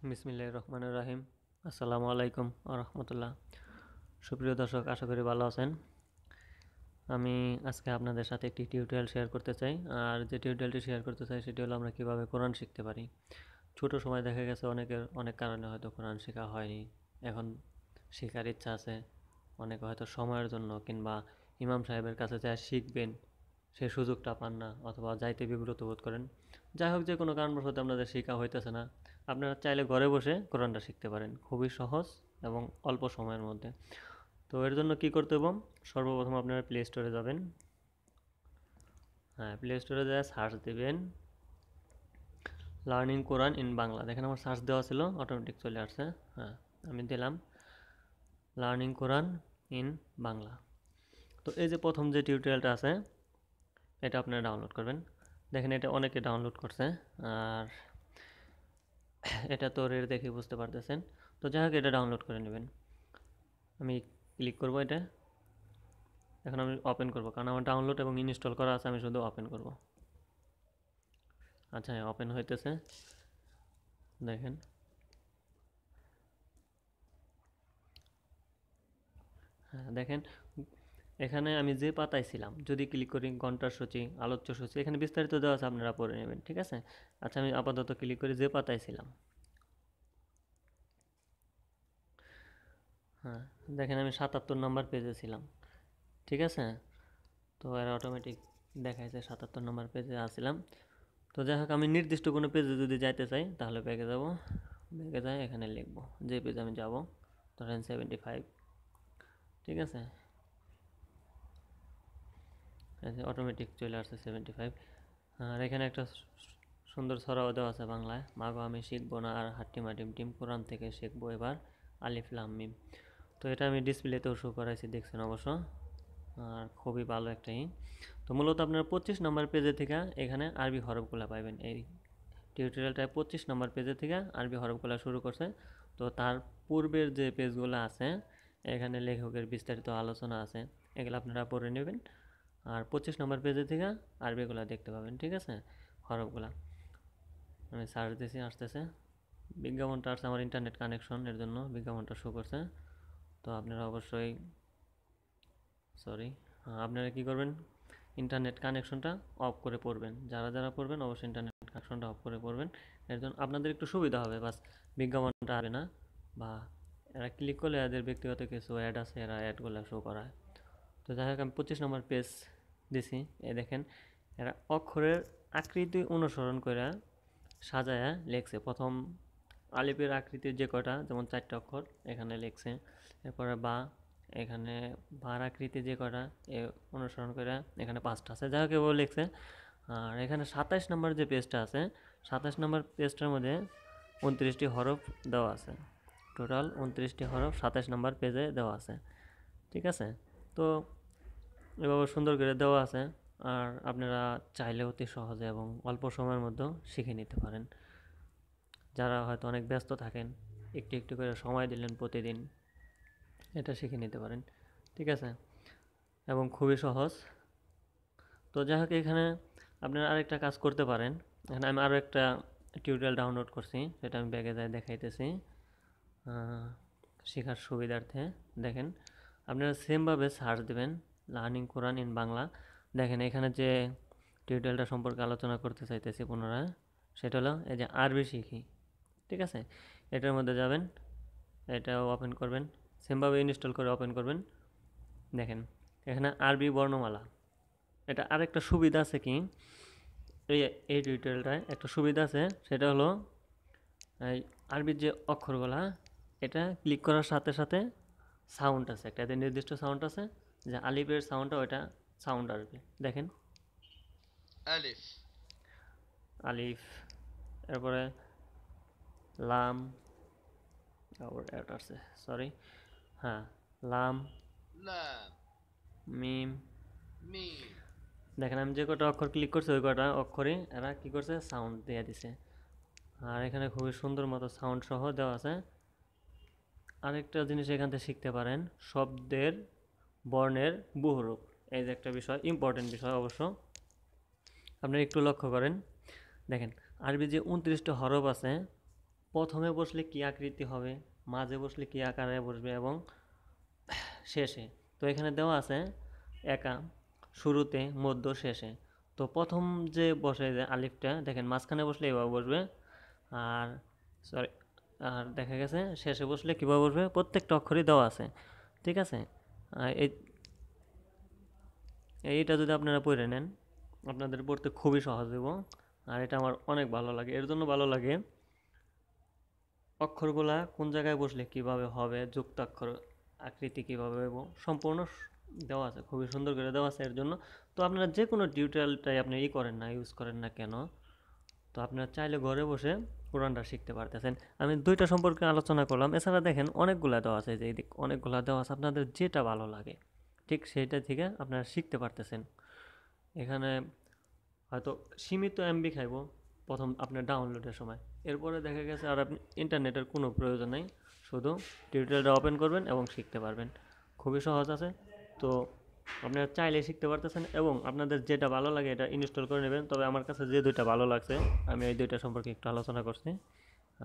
বিসমিল্লাহির রহমানির রহিম। আসসালামু আলাইকুম ওয়া রাহমাতুল্লাহ। সুপ্রিয় দর্শক, আশা করি ভালো আছেন। আমি আজকে আপনাদের সাথে একটি টিউটোরিয়াল শেয়ার করতে চাই। আর যে টিউটোরিয়ালটি শেয়ার করতে চাই সেটি হলো আমরা কিভাবে কোরআন শিখতে পারি। ছোট সময় দেখা গেছে অনেকের অনেক কারণে হয়তো কোরআন শেখা হয়নি। এখন শেখার ইচ্ছা আছে। অনেকে হয়তো সময়ের জন্য কিংবা ইমাম সাহেবের কাছে যা শিখবেন সে সুযোগটা পান না, অথবা যাইতে বিব্রত বোধ করেন। যাই হোক, যে কোনো কারণবশত আপনাদের শেখা হইতেছে না, আপনারা চাইলে ঘরে বসে কোরআনটা শিখতে পারেন খুবই সহজ এবং অল্প সময়ের মধ্যে। তো এর জন্য কি করতে হবে? সর্বপ্রথম আপনারা প্লে স্টোরে যাবেন। হ্যাঁ, প্লে স্টোরে যায় সার্চ দিবেন লার্নিং কোরআন ইন বাংলা। দেখেন আমার সার্চ দেওয়া ছিল, অটোমেটিক চলে আসছে। হ্যাঁ, আমি দিলাম লার্নিং কোরআন ইন বাংলা। তো এই যে প্রথম যে টিউটোরিয়ালটা আছে এটা আপনারা ডাউনলোড করবেন। দেখেন এটা অনেকে ডাউনলোড করছে, আর এটা তো রেট দেখে বুঝতে পারতেছেন। তো যাই হোক, এটা ডাউনলোড করে নেবেন। আমি ক্লিক করব এটা। এখন আমি ওপেন করব, কারণ আমার ডাউনলোড এবং ইনস্টল করা আছে, আমি শুধু ওপেন করব। আচ্ছা, হ্যাঁ, ওপেন হইতেছে। দেখেন, হ্যাঁ দেখেন, এখানে আমি যে পাতায় ছিলাম যদি ক্লিক করি ঘন্টার সূচি, আলোচ্য সূচি, এখানে বিস্তারিত দেওয়া আছে, আপনারা পড়ে নেবেন, ঠিক আছে। আচ্ছা, আমি আপাতত ক্লিক করি যে পাতায় ছিলাম। হ্যাঁ, দেখেন আমি ৭৭ নম্বর পেজে ছিলাম, ঠিক আছে। তো এরা অটোমেটিক দেখাইছে ৭৭ নম্বর পেজে আসছিলাম। তো যাই হোক, আমি নির্দিষ্ট কোনো পেজে যদি যাইতে চাই তাহলে ব্যাগে যাব। ব্যাগে যাই, এখানে লিখব যে পেজে আমি যাব, ধরেন 75, ঠিক আছে। অটোমেটিক চলে আসছে 75। আর এখানে একটা সুন্দর ছড়াও দেওয়া আছে বাংলায়, মাগো আমি শিখবো না আর হাট্টি মাটিম টিম, কোরআন থেকে শিখবো এবার আলিফ লাম মিম। তো এটা আমি ডিসপ্লেতেও শো করাইছি, দেখছেন অবশ্য। আর খুবই ভালো একটা তো মূলত আপনার 25 নম্বর পেজে থেকে এখানে আরবি হরফগুলো পাইবেন। এই টিউটোরিয়ালটায় 25 নম্বর পেজে থেকে আরবি হরফগুলো শুরু করছে। তো তার পূর্বের যে পেজগুলো আছে এখানে লেখকের বিস্তারিত আলোচনা আছে, এগুলো আপনারা পড়ে নেবেন। আর 25 নম্বর পেজে থেকে আরবিগুলো দেখতে পাবেন, ঠিক আছে, হরফগুলা। আমি সার্চ দিয়েছি, আসতেছে। বিজ্ঞাপনটা আসছে আমার ইন্টারনেট কানেকশন, এর জন্য বিজ্ঞাপনটা শো করছে। তো আপনারা অবশ্যই, সরি, আপনারা কি করবেন, ইন্টারনেট কানেকশনটা অফ করে পড়বেন। যারা যারা পড়বেন অবশ্যই ইন্টারনেট কানেকশনটা অফ করে পড়বেন। এর জন্য আপনাদের একটু সুবিধা হবে, বাস বিজ্ঞাপনটা আসবে না, বা এরা ক্লিক করলে এদের ব্যক্তিগত কিছু অ্যাড আছে, এরা অ্যাডগুলো শো করায়। তো যাই হোক, আমি 25 নম্বর পেজ দিছি। এ দেখেন, এরা অক্ষরের আকৃতি অনুসরণ করে সাজায়া লেখছে। প্রথম আলিফের আকৃতির যে কটা, যেমন 4টা অক্ষর এখানে লেখছে। এরপরে বা, এখানে বার আকৃতি যে কটা এ অনুসরণ করে এখানে 5টা আছে, যাই হোক এভাবে লিখছে। আর এখানে 27 নম্বর যে পেজটা আছে, 27 নম্বর পেজটার মধ্যে 29টি হরফ দেওয়া আছে। টোটাল 29টি হরফ 27 নম্বর পেজে দেওয়া আছে, ঠিক আছে। তো এভাবে সুন্দর করে দেওয়া আছে। আর আপনারা চাইলে অতি সহজে এবং অল্প সময়ের মধ্যে শিখে নিতে পারেন। যারা হয়তো অনেক ব্যস্ত থাকেন, একটু একটু করে সময় দিলেন প্রতিদিন, এটা শিখে নিতে পারেন, ঠিক আছে, এবং খুবই সহজ। তো যাই হোক, এখানে আপনারা আরেকটা কাজ করতে পারেন। এখানে আমি আরও একটা টিউটোরিয়াল ডাউনলোড করছি, সেটা আমি ব্যাগে যাই দেখাইতেছি শেখার সুবিধার্থে। দেখেন, আপনারা সেমভাবে সার্চ দেবেন লার্নিং কোরআন ইন বাংলা। দেখেন এখানে যে টিউটোরিয়ালটা সম্পর্কে আলোচনা করতে চাইতেছি পুনরায়, সেটা হলো এই যে আরবি শিখি, ঠিক আছে। এটার মধ্যে যাবেন, এটাও ওপেন করবেন, সেমভাবে ইনস্টল করে ওপেন করবেন। দেখেন এখানে আরবি বর্ণমালা। এটা আরেকটা সুবিধা আছে কি, এই এই টিউটোরিয়ালটায় একটা সুবিধা আছে, সেটা হলো এই আরবির যে অক্ষরগুলা, এটা ক্লিক করার সাথে সাথে সাউন্ড আছে, একটা এদের নির্দিষ্ট সাউন্ড আছে, যে আলিফের সাউন্ডটা ওইটা সাউন্ড আসবে। দেখেন ألف আলিফ, এরপরে লাম, আবার এটা আছে, সরি, হ্যাঁ, লাম, لام মিম। ميم দেখেন আমি যে কটা অক্ষর ক্লিক করছি ওই কটা অক্ষরে এরা কি করছে, সাউন্ড দিয়ে দিছে। আর এখানে খুবই সুন্দর মতো সাউন্ড সহ দেওয়া আছে। আরেকটা জিনিস এখান থেকে শিখতে পারেন, শব্দের বর্ণের বহুরূপ। এই যে একটা বিষয়, ইম্পর্টেন্ট বিষয় অবশ্য, আপনারা একটু লক্ষ্য করেন। দেখেন আরবি যে 29টা হরফ আছে, প্রথমে বসলে কী আকৃতি হবে, মাঝে বসলে কী আকারে বসবে এবং শেষে। তো এখানে দেওয়া আছে একা, শুরুতে, মধ্য, শেষে। তো প্রথম যে বসে যে আলিফটা দেখেন মাঝখানে বসলে এভাবে বসবে, আর সরি, আর দেখা গেছে শেষে বসলে কীভাবে বসবে, প্রত্যেকটা অক্ষরই দেওয়া আছে, ঠিক আছে। আর এইটা যদি আপনারা পড়ে নেন আপনাদের পড়তে খুবই সহজ দেব। আর এটা আমার অনেক ভালো লাগে, এর জন্য ভালো লাগে অক্ষরগুলা কোন জায়গায় বসলে কিভাবে হবে, যুক্তাক্ষর আকৃতি কিভাবে হইব, সম্পূর্ণ দেওয়া আছে, খুবই সুন্দর করে দেওয়া আছে এর জন্য। তো আপনারা যে কোনো টিউটোরিয়ালটাই আপনি করেন না, ইউজ করেন না কেন, তো আপনারা চাইলে ঘরে বসে কোরআনটা শিখতে পারতেছেন। আমি দুইটা সম্পর্কে আলোচনা করলাম, এছাড়া দেখেন অনেকগুলা দেওয়া আছে, যে এদিক অনেকগুলা দেওয়া আছে, আপনাদের যেটা ভালো লাগে ঠিক সেইটা থেকে আপনারা শিখতে পারতেছেন। এখানে হয়তো সীমিত এমবি খাইব প্রথম আপনার ডাউনলোডের সময়, এরপরে দেখা গেছে আর আপনি ইন্টারনেটের কোনো প্রয়োজন নেই, শুধু টিউটোরিয়ালটা ওপেন করবেন এবং শিখতে পারবেন। খুবই সহজ আছে। তো আপনারা চাইলে শিখতে পারতেছেন এবং আপনাদের যেটা ভালো লাগে এটা ইনস্টল করে নেবেন। তবে আমার কাছে যে দুইটা ভালো লাগছে আমি এই দুইটা সম্পর্কে একটু আলোচনা করছি।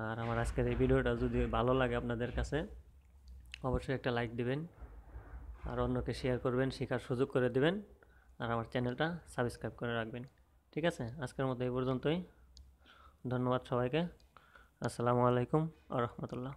আর আমার আজকের এই ভিডিওটা যদি ভালো লাগে আপনাদের কাছে অবশ্যই একটা লাইক দিবেন, আর অন্যকে শেয়ার করবেন, শেখার সুযোগ করে দিবেন, আর আমার চ্যানেলটা সাবস্ক্রাইব করে রাখবেন। ঠিক আছে, আজকের মতো এই পর্যন্তই। ধন্যবাদ সবাইকে। আসসালামু আলাইকুম আ রহমতুল্লাহ।